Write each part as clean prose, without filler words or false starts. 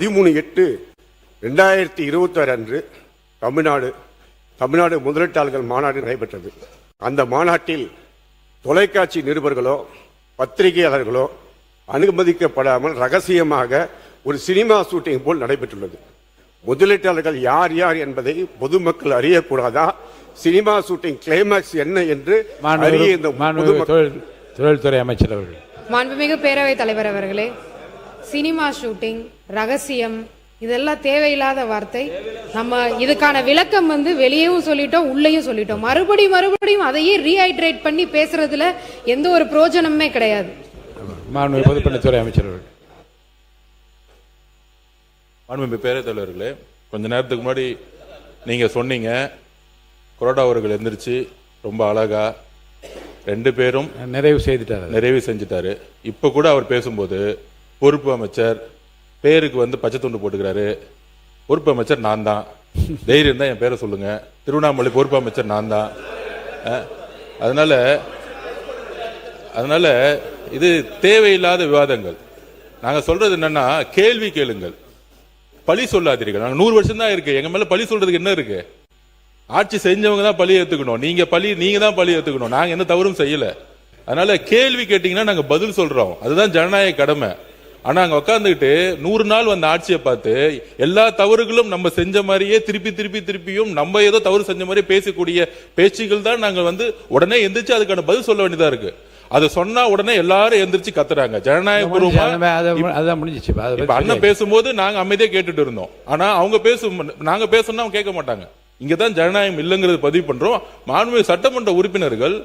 13/8/2026 அன்று தமிழ்நாடு முதலீட்டாளர்கள் மாநாடு நடைபெற்றது. அந்த மாநாட்டில் தொலைக்காட்சி நிருபர்களோ பத்திரிகையாளர்களோ அனுமதிக்கப்படாமல் ரகசியமாக ஒரு சினிமா ஷூட்டிங் போல் நடைபெற்றுள்ளது. முதலீட்டாளர்கள் யார் யார் என்பதை பொதுமக்கள் அறியக்கூடாதா? சினிமா ஷூட்டிங் கிளைமாக்ஸ் என்ன என்று தொழில்துறை அமைச்சர் அவர்கள். மாண்புமிகு பேரவைத் தலைவர் அவர்களே, சினிமா ஷூட்டிங், ரகசியம், இதெல்லாம் தேவையில்லாத வார்த்தை. நம்ம இதுக்கான விளக்கம் வெளியேவும் சொல்லிட்டோம், உள்ளேயும் சொல்லிட்டோம். மறுபடியும் அதையே ரீஹைட்ரேட் பண்ணி பேசுறதுல எந்த ஒரு பிரயோஜனமே கிடையாது. மாண்புமிகு பொதுப்பணித்துறை அமைச்சர் அவர்கள். மாண்புமிகு பேரவைத் தலைவர்களே, கொஞ்ச நேரத்துக்கு முன்னாடி நீங்க சொன்னீங்க கொரோடா அவர்கள் எந்திரிச்சு ரொம்ப அழகா 2 பேரும் நிறைவு செஞ்சுட்டாரு. இப்ப கூட அவர் பேசும்போது பொறுப்பு அமைச்சர் பேருக்கு பச்சை துண்டு போட்டுக்கிறாரு. பொறுப்பு அமைச்சர் நான் தான், தைரியம் தான் என் பேரை சொல்லுங்க. திருவண்ணாமலை பொறுப்பு அமைச்சர் நான் தான். அதனால இது தேவையில்லாத விவாதங்கள். நாங்க சொல்றது என்னன்னா, கேள்வி கேளுங்கள், பழி சொல்லாதீர்கள். நாங்க 100 வருஷம் தான் இருக்கு, எங்க மேல பழி சொல்றதுக்கு என்ன இருக்கு? ஆட்சி செஞ்சவங்க தான் பழி ஏத்துக்கணும், நீங்க தான் பழி ஏத்துக்கணும். நாங்க எந்த தவறும் செய்யல. அதனால கேள்வி கேட்டீங்கன்னா நாங்க பதில் சொல்றோம், அதுதான் ஜனநாயக கடமை. ஆனா அங்க உட்காந்துக்கிட்டு 100 நாள் வந்த ஆட்சியை பார்த்து எல்லா தவறுகளும் நம்ம செஞ்ச மாதிரியே திருப்பியும் நம்ம ஏதோ தவறு செஞ்ச மாதிரி பேசக்கூடிய பேச்சுகள் தான் நாங்க உடனே எந்திரிச்சு அதுக்கான பதில் சொல்ல வேண்டியதா இருக்கு. அதை சொன்னா உடனே எல்லாரும் எந்திரிச்சு கத்துறாங்க. ஜனநாயகபூர்வமா அண்ணன் பேசும்போது நாங்க அமைதியா கேட்டுட்டு இருந்தோம். ஆனா அவங்க நாங்க பேசணும்னா அவங்க கேட்க மாட்டாங்க. இங்கதான் ஜனநாயகம் இல்லைங்கிறது பதிவு பண்றோம். மாண்புமிகு சட்டமன்ற உறுப்பினர்கள்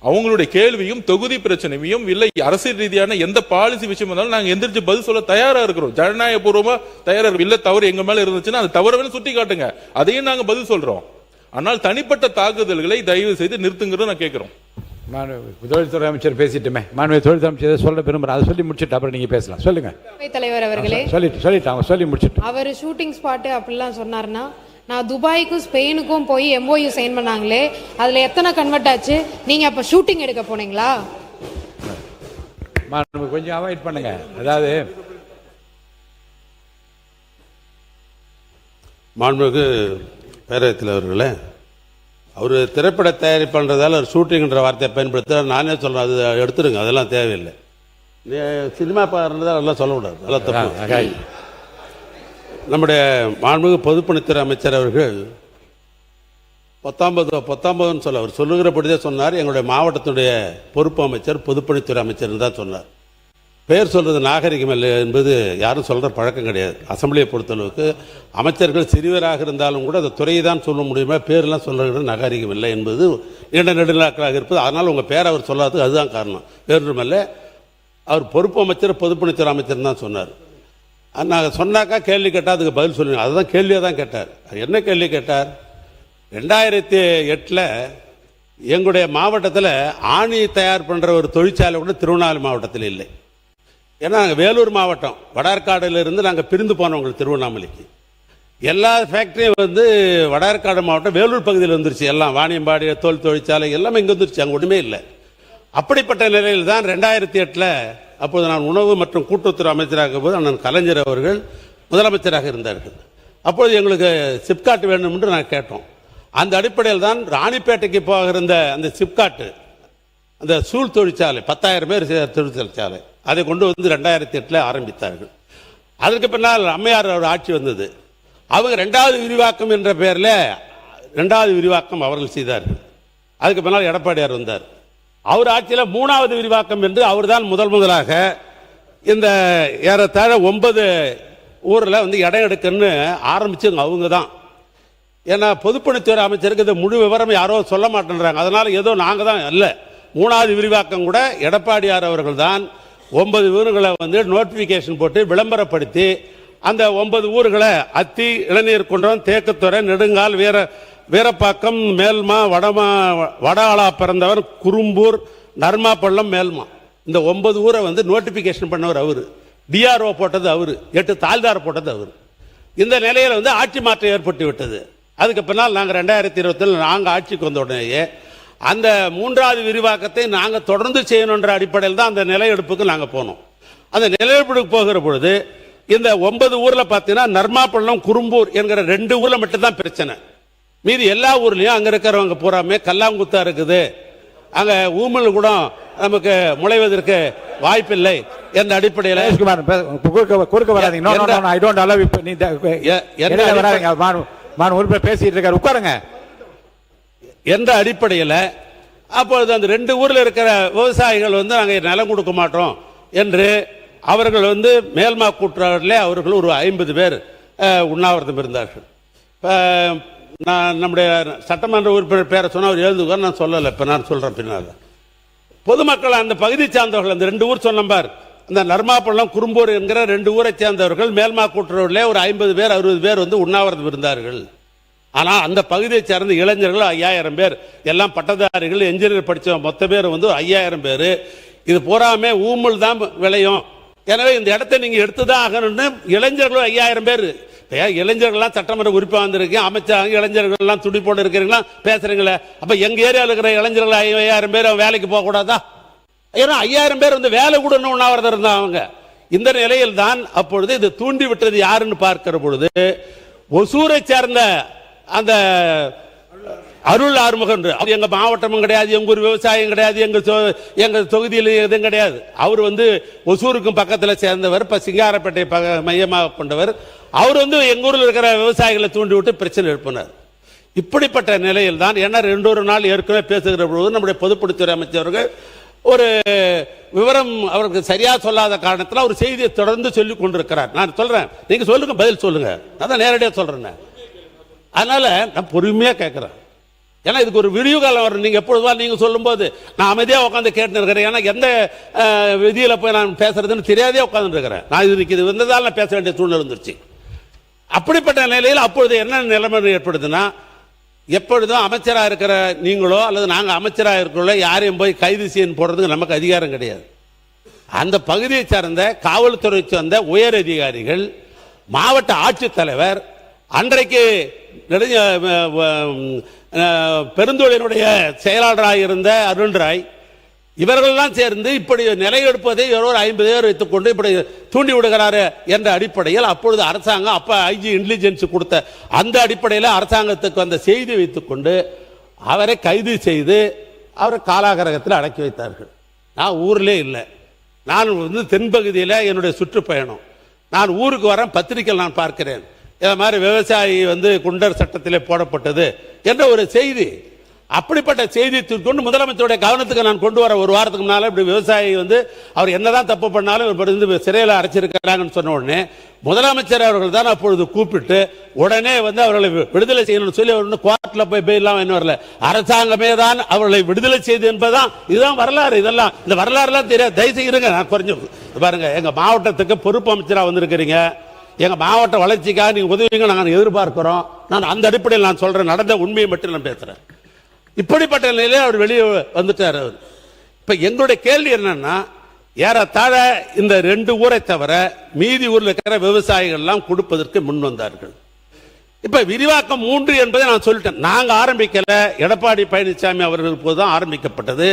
அவங்களுடைய கேள்வியும் தொகுதி பிரச்சனையும் இல்லை அரசியல் ரீதியான எந்த பாலிசி விஷயம் இருந்தாலும் நாங்க எந்திரிச்சு பதில் சொல்ல தயாரா இருக்கிறோம். ஜனநாயகபூர்வமா தயாரா இல்ல தவறு எங்க மேல இருந்துச்சுன்னா அது தவறு சுட்டி காட்டுங்க, அதையும் நாங்க பதில் சொல்றோம். ஆனால் தனிப்பட்ட தாக்குதல்களை தயவு செய்து நிறுத்துங்கிறத நான் கேட்கிறோம். தொழில்துறை அமைச்சர் பேசிட்டுமே, மாண்புமிகு தொழில்துறை அமைச்சர் சொல்ல விரும்புறேன், அதை சொல்லி முடிச்சுட்டு அப்புறம் நீங்க பேசலாம். சொல்லுங்க தலைவர் அவர்களே. சொல்லிட்டு அவங்க சொல்லி முடிச்சுட்டு அவர் ஷூட்டிங் ஸ்பாட் அப்படிலாம் சொன்னார்னா, நான் துபாய்க்கும் ஸ்பெயினுக்கும் போய் MOU சைன் பண்ணாங்களே, அதுல எத்தனை கன்வெர்ட் ஆச்சு? நீங்க அப்ப ஷூட்டிங் எடுக்க போனீங்களா? கொஞ்சம் அவாய்ட் பண்ணுங்க. அதாவது மாண்புமிகு பேரவைத் தலைவர்களே, அவர் திரைப்பட தயாரிப்புன்றதால ஒரு ஷூட்டிங்ன்ற வார்த்தையை பயன்படுத்த நானே சொல்றேன், அது எடுத்துருங்க, அதெல்லாம் தேவையில்லை. சினிமா பாருன்றதா அதெல்லாம் சொல்லக்கூடாது, அதெல்லாம் தப்பு. நம்முடைய மாண்புமிகு பொதுப்பணித்துறை அமைச்சர் அவர்கள் 19 சொல்ல அவர் சொல்லுகிறபடிதான் சொன்னார். எங்களுடைய மாவட்டத்துடைய பொறுப்பு அமைச்சர் பொதுப்பணித்துறை அமைச்சர் தான் சொன்னார். பேர் சொல்றது நாகரிகம் இல்லை என்பது யாரும் சொல்ற பழக்கம் கிடையாது. அசம்பிளியை பொறுத்தளவுக்கு அமைச்சர்கள் சிறியவராக இருந்தாலும் கூட அந்த துறையை தான் சொல்ல முடியுமா, பேரெல்லாம் சொல்றது நாகரிகம் இல்லை என்பது நீண்ட நெடுநாட்களாக இருப்பது. அதனால் உங்கள் பேர் அவர் சொல்லாததுக்கு அதுதான் காரணம், வேறுமல்ல. அவர் பொறுப்பு அமைச்சர் பொதுப்பணித்துறை அமைச்சர் தான் சொன்னார். நாங்கள் சொன்னாக்கா கேள்வி கேட்டால் அதுக்கு பதில் சொல்லுங்க. அதுதான் கேள்வியாக தான் கேட்டார். என்ன கேள்வி கேட்டார்? 2008 எங்களுடைய மாவட்டத்தில் ஆணி தயார் பண்ணுற ஒரு தொழிற்சாலை கூட திருவண்ணாமலை மாவட்டத்தில் இல்லை. ஏன்னா நாங்கள் வேலூர் மாவட்டம், வடார்காடுலேருந்து நாங்கள் பிரிந்து போனவங்க திருவண்ணாமலைக்கு. எல்லா ஃபேக்ட்ரியும் வடார்காடு மாவட்டம் வேலூர் பகுதியில் வந்துருச்சு. எல்லாம் வாணியம்பாடி தோல் தொழிற்சாலை எல்லாமே இங்கே வந்துருச்சு, அங்கே ஒன்றுமே இல்லை. அப்படிப்பட்ட நிலையில் தான் 2008 அப்போது நான் உணவு மற்றும் கூட்டுறவுத்துறை அமைச்சராக போது அண்ணன் கலைஞர் அவர்கள் முதலமைச்சராக இருந்தார்கள். அப்போது எங்களுக்கு சிப்காட் வேண்டும் என்று நாங்கள் கேட்டோம். அந்த அடிப்படையில் தான் ராணிப்பேட்டைக்கு போக இருந்த அந்த சிப்காட்டு, அந்த சூழ் தொழிற்சாலை 10,000 பேர் தொழிற்சாலை, அதை கொண்டு 2008 ஆரம்பித்தார்கள். அதற்கு பின்னால் அம்மையார் அவர் ஆட்சி வந்தது. அவங்க 2வது விரிவாக்கம் என்ற பெயரில் 2வது விரிவாக்கம் அவர்கள் செய்தார்கள். அதுக்கு பின்னால் எடப்பாடியார் வந்தார். அவர் ஆட்சியில் 3வது விரிவாக்கம் என்று அவர் தான் முதலாக இந்த ஏறத்தாழ 9 ஊரில் இடம் எடுக்கன்னு ஆரம்பிச்சவங்க அவங்க தான். ஏன்னா பொதுப்பணித்துறை அமைச்சருக்கு இந்த முழு விவரம் யாரோ சொல்ல மாட்டேன்றாங்க. அதனால ஏதோ நாங்கள் தான் இல்லை. 3வது விரிவாக்கம் கூட எடப்பாடியார் அவர்கள் தான் 9 ஊர்களை நோட்டிபிகேஷன் போட்டு விளம்பரப்படுத்தி அந்த 9 ஊர்களை அத்தி, இளநீர் குன்றம், தேக்கத்துறை, நெடுங்கால், வீரப்பாக்கம், மேல்மா, வடாளா பிறந்தவர், குறும்பூர், நர்மாப்பள்ளம், மேல்மா, இந்த 9 ஊரை நோட்டிபிகேஷன் பண்ணவர் அவரு. DRO போட்டது அவரு, 8 தாழ்தார் போட்டது அவரு. இந்த நிலையில் ஆட்சி மாற்றம் ஏற்பட்டு விட்டது. அதுக்கு பின்னால் நாங்கள் 2020 நாங்கள் ஆட்சிக்கு வந்த உடனேயே அந்த 3வது விரிவாக்கத்தை நாங்கள் தொடர்ந்து செய்யணுன்ற அடிப்படையில் தான் அந்த நிலையெடுப்புக்கு நாங்கள் போனோம். அந்த நிலையெடுப்புக்கு போகிற பொழுது இந்த 9 ஊர்ல பாத்தீங்கன்னா நர்மாப்பள்ளம், குறும்பூர் என்கிற 2 ஊர்ல மட்டும் தான் பிரச்சனை. மீதி எல்லா ஊர்லயும் அங்க இருக்கிறவங்க பூராமே கல்லாங்குத்தா இருக்குது, அங்க ஊமல் கூட நமக்கு முளைவதற்கு வாய்ப்பில்லை என்ற அடிப்படையில் குறுக்க வராதீங்க. No, no, no, no, I don't allow you. நீ இடையில வராதீங்க. மான் உறுப்பினர் பேசிட்டு இருக்காரு, உட்காருங்க. என்ற அடிப்படையில் அப்பொழுது அந்த 2 ஊர்ல இருக்கிற விவசாயிகள் வந்து நாங்கள் நிலம் கொடுக்க மாட்டோம் என்று அவர்கள் வந்து மேல்மா கூட்டுறவர்களே அவர்கள் ஒரு 50 பேர் உண்ணாவிரதம் இருந்தார்கள். நான் நம்முடைய சட்டமன்ற உறுப்பினர் பேரை சொன்னால் அவர் எழுதுவார், நான் சொல்லலை, இப்போ நான் சொல்கிறேன் பின்னால். பொதுமக்கள் அந்த பகுதியை சார்ந்தவர்கள் அந்த 2 ஊர் சொன்னபார், இந்த நர்மாப்பள்ளம், குறும்பூர் என்கிற 2 ஊரை சேர்ந்தவர்கள் மேல்மா கூட்டுறவர்களே ஒரு 50 பேர் 60 பேர் வந்து உண்ணாவிரதம் இருந்தார்கள். ஆனால் அந்த பகுதியை சேர்ந்த இளைஞர்கள் 5000 பேர், எல்லாம் பட்டதாரிகள், என்ஜினியர் படித்த மொத்த பேர் வந்து 5000 பேர். இது பூராமே ஊமல் தான் விளையும், எனவே இந்த இடத்தை நீங்க எடுத்துதான் ஆகணும்னு இளைஞர்களும் 5000 பேர். இளைஞர்கள்லாம் சட்டமன்ற உறுப்பினர் வந்திருக்கீங்க, அமைச்சாங்க, இளைஞர்கள்லாம் துடிப்போடு இருக்கிறீங்களா பேசுறீங்களே, அப்ப எங்க ஏரியாவில் இருக்கிற இளைஞர்கள் 5000 பேர் வேலைக்கு போக கூடாதா? ஏன்னா 5000 பேர் வந்து வேலை கூட உண்ணாவிரதம் இருந்தாங்க. இந்த நிலையில் தான் அப்பொழுது இது தூண்டி விட்டது யாருன்னு பார்க்கிற பொழுது ஒசூரை சேர்ந்த அந்த அருள் ஆறுமுகன், எங்க மாவட்டமும் கிடையாது, எங்க ஒரு விவசாயம் கிடையாது, எங்க தொகுதியில் எதுவும் கிடையாது. அவர் வந்து ஒசூருக்கும் பக்கத்தில் சேர்ந்தவர், இப்ப சிங்காரப்பேட்டை மையமாக கொண்டவர். அவர் வந்து எங்க ஊரில் இருக்கிற விவசாயிகளை தூண்டி விட்டு பிரச்சனை எழுப்பினார். இப்படிப்பட்ட நிலையில் தான் ஏன்னா 2 நாள் ஏற்கனவே பேசுகிற பொழுது நம்முடைய பொதுப்பணித்துறை அமைச்சர்கள் ஒரு விவரம் அவருக்கு சரியா சொல்லாத காரணத்தில் ஒரு செய்தியை தொடர்ந்து சொல்லிக் கொண்டிருக்கிறார். நான் சொல்றேன், நீங்க சொல்லுங்க, பதில் சொல்லுங்க, அதான் நேரடியாக சொல்றேன். அதனால நான் பொறுமையா கேட்கிறேன், ஏன்னா இதுக்கு ஒரு விடிவு காலம் வரும். நீங்க எப்பொழுதும் நீங்க சொல்லும் போது நான் அமைதியா உட்காந்து கேட்டு இருக்கிறேன். ஏன்னா எந்த விதியில போய் நான் பேசுறதுன்னு தெரியாதே உட்கார்ந்து இருக்கிறேன். நான் இது வந்ததால் நான் பேச வேண்டிய சூழ்நிலை வந்துருச்சு. அப்படிப்பட்ட நிலையில் அப்பொழுது என்ன நிலைமை ஏற்படுதுன்னா, எப்பொழுதும் அமைச்சராக இருக்கிற நீங்களோ அல்லது நாங்கள் அமைச்சராக இருக்கிறோம் யாரையும் போய் கைது செய்ய போடுறதுக்கு நமக்கு அதிகாரம் கிடையாது. அந்த பகுதியை சார்ந்த காவல்துறை சார்ந்த உயர் அதிகாரிகள், மாவட்ட ஆட்சித்தலைவர், அன்றைக்கு பெருந்தொழிலுடைய செயலாளராக இருந்த அருண்ராய், இவர்கள்லாம் சேர்ந்து இப்படி நிலை எடுப்பதை ஒரு 50 பேர் வைத்துக்கொண்டு இப்படி தூண்டி விடுகிறாரு என்ற அடிப்படையில் அப்பொழுது அரசாங்கம், அப்ப ஐஜி இன்டெலிஜென்ஸ் கொடுத்த அந்த அடிப்படையில் அரசாங்கத்துக்கு அந்த செய்தி வைத்துக்கொண்டு அவரை கைது செய்து அவரை காலாகரகத்தில் அடக்கி வைத்தார்கள். நான் ஊர்லே இல்லை, நான் வந்து தென்பகுதியில் என்னுடைய சுற்றுப்பயணம், நான் ஊருக்கு வரேன், பத்திரிகையில் நான் பார்க்கிறேன் இதை மாதிரி விவசாயி வந்து குண்டர் சட்டத்திலே போடப்பட்டது என்ற ஒரு செய்தி. அப்படிப்பட்ட செய்தி கொண்டு முதலமைச்சருடைய கவனத்துக்கு நான் கொண்டு வர ஒரு வாரத்துக்கு முன்னால இப்படி விவசாயி வந்து அவர் என்னதான் தப்பு பண்ணாலும் சிறையில் அடைச்சிருக்கிறாங்கன்னு சொன்ன உடனே முதலமைச்சர் அவர்கள் தான் அப்பொழுது கூப்பிட்டு உடனே வந்து அவர்களை விடுதலை செய்யணும்னு சொல்லி அவர் கோர்ட்ல போய் பெயிலாம் என்ன வரல, அரசாங்கமே தான் அவர்களை விடுதலை செய்து என்பதுதான் இதுதான் வரலாறு. இதெல்லாம் இந்த வரலாறுலாம் தெரியாது, தயவுசெய்து இருங்க. நான் கொஞ்சம் பாருங்க, எங்க மாவட்டத்துக்கு பொறுப்பு அமைச்சராக வந்திருக்கிறீங்க, எங்க மாவட்ட வளர்ச்சிக்காக நீங்க உதவிங்க நாங்கள் எதிர்பார்க்கிறோம். நான் அந்த அடிப்படையில் நான் சொல்றேன், நடந்த உண்மையை மட்டும் நான் பேசுறேன். இப்படிப்பட்ட நிலையில் அவர் வெளியே வந்துட்டார். அவர் இப்ப எங்களுடைய கேள்வி என்னன்னா, ஏறத்தாழ இந்த 2 ஊரை தவிர மீதி ஊரில் இருக்கிற விவசாயிகள் எல்லாம் கொடுப்பதற்கு முன் வந்தார்கள். இப்ப விரிவாக்கம் 3 என்பதை நான் சொல்லிட்டேன். நாங்க ஆரம்பிக்கல, எடப்பாடி பழனிசாமி அவர்கள் போதுதான் ஆரம்பிக்கப்பட்டது.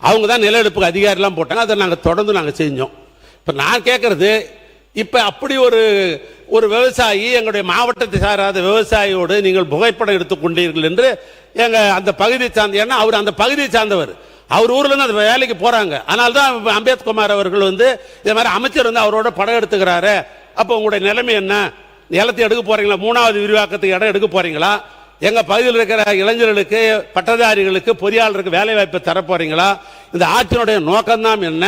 அவங்க தான் நில எடுப்புக்கு அதிகாரி எல்லாம் போட்டாங்க, அதை நாங்கள் தொடர்ந்து நாங்கள் செஞ்சோம். இப்ப நான் கேட்கறது, இப்ப அப்படி ஒரு விவசாயி எங்களுடைய மாவட்டத்தை சாராத விவசாயியோடு நீங்கள் புகைப்படம் எடுத்துக்கொண்டீர்கள் என்று எங்க அந்த பகுதியை சார்ந்த, ஏன்னா அவர் அந்த பகுதியை சார்ந்தவர், அவர் ஊர்ல இருந்து அந்த வேலைக்கு போறாங்க. அதனால தான் அம்பேத்குமார் அவர்கள் வந்து இதே மாதிரி அமைச்சர் வந்து அவரோட படம் எடுத்துக்கிறாரு. அப்ப உங்களுடைய நிலைமை என்ன, நிலத்தை எடுக்க போறீங்களா, 3வது விரிவாக்கத்துக்கு இடம் எடுக்க போறீங்களா, எங்க பகுதியில் இருக்கிற இளைஞர்களுக்கு, பட்டதாரிகளுக்கு, பொறியாளருக்கு வேலை வாய்ப்பு தர போறீங்களா, இந்த ஆட்சியினுடைய நோக்கம்தான் என்ன,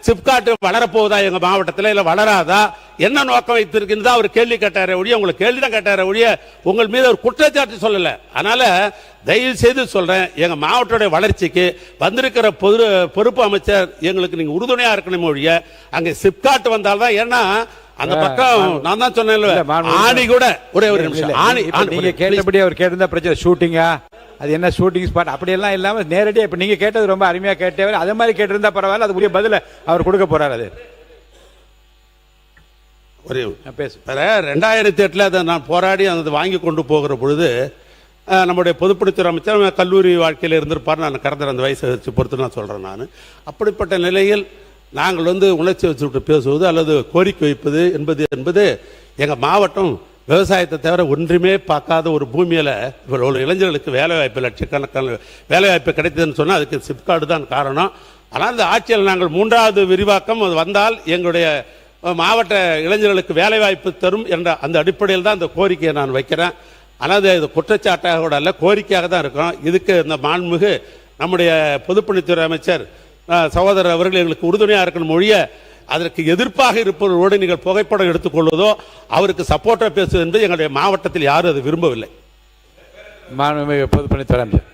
சிப்காட் வளரப்போகுதா எங்க மாவட்டத்தில், இல்ல வளராதா, என்ன நோக்கம் வைத்திருக்கின்றதா அவர் கேள்வி கேட்டார ஒழிய, உங்களுக்கு கேள்விதான் கேட்டார ஒழிய உங்கள் மீது ஒரு குற்றச்சாட்டு சொல்லல. அதனால தயவு செய்து சொல்றேன், எங்க மாவட்டத்துடைய வளர்ச்சிக்கு வந்திருக்கிற பொறுப்பு அமைச்சர் எங்களுக்கு நீங்க உறுதுணையா இருக்கணும் ஒழிய அங்க சிப்காட் வந்தால்தான், ஏன்னா அந்த பக்கம் நான் தான் சொன்னேன், ஆணி கூட ஒரே ஒரு நிமிஷம், ஆணி நீங்க கேட்டபடி அவர் கேட்டிருந்தா பிரச்சனை ஷூட்டிங்கா, அது என்ன ஷூட்டிங் ஸ்பாட் அப்படியெல்லாம் இல்லாம நேரடியாக இப்ப நீங்க கேட்டது ரொம்ப அருமையா கேட்டவர், அதே மாதிரி கேட்டிருந்தா பரவாயில்ல, அது உரிய பதில அவர் கொடுக்க போறாரு. அது ஒரு பேசு 2008 அதை நான் போராடி அதை வாங்கி கொண்டு போகிற பொழுது நம்முடைய பொதுப்பணித்துறை அமைச்சர் கல்லூரி வாழ்க்கையில் இருந்திருப்பார். நான் கடந்த அந்த வயசை வச்சு பொறுத்து நான் சொல்றேன். நான் அப்படிப்பட்ட நிலையில் நாங்கள் உணர்ச்சி வச்சுட்டு பேசுவது அல்லது கோரிக்கை வைப்பது என்பது எங்கள் மாவட்டம் விவசாயத்தை தவிர ஒன்றுமே பார்க்காத ஒரு பூமியில் இவ்வளவு இளைஞர்களுக்கு வேலைவாய்ப்பு லட்சக்கணக்கான வேலைவாய்ப்பு கிடைத்ததுன்னு சொன்னால் அதுக்கு சிப்கார்டு தான் காரணம். ஆனால் இந்த ஆட்சியில் நாங்கள் 3வது விரிவாக்கம் அது வந்தால் எங்களுடைய மாவட்ட இளைஞர்களுக்கு வேலைவாய்ப்பு தரும் என்ற அந்த அடிப்படையில் தான் இந்த கோரிக்கையை நான் வைக்கிறேன். ஆனால் இது குற்றச்சாட்டாக கூட அல்ல, கோரிக்கையாக தான் இருக்கும். இதுக்கு இந்த மாண்புமிகு நம்முடைய பொதுப்பணித்துறை அமைச்சர் சகோதரர் அவர்கள் எங்களுக்கு உறுதுணையாக இருக்கணும் மொழிய அதற்கு எதிர்ப்பாக இருப்பவர்களோடு நீங்கள் புகைப்படம் எடுத்துக்கொள்வதோ அவருக்கு சப்போர்ட்டாக பேசுவது என்பது எங்களுடைய மாவட்டத்தில் யாரும் அதை விரும்பவில்லை. மாண்புமிகு பொதுப்பணித்துறை அமைச்சர்.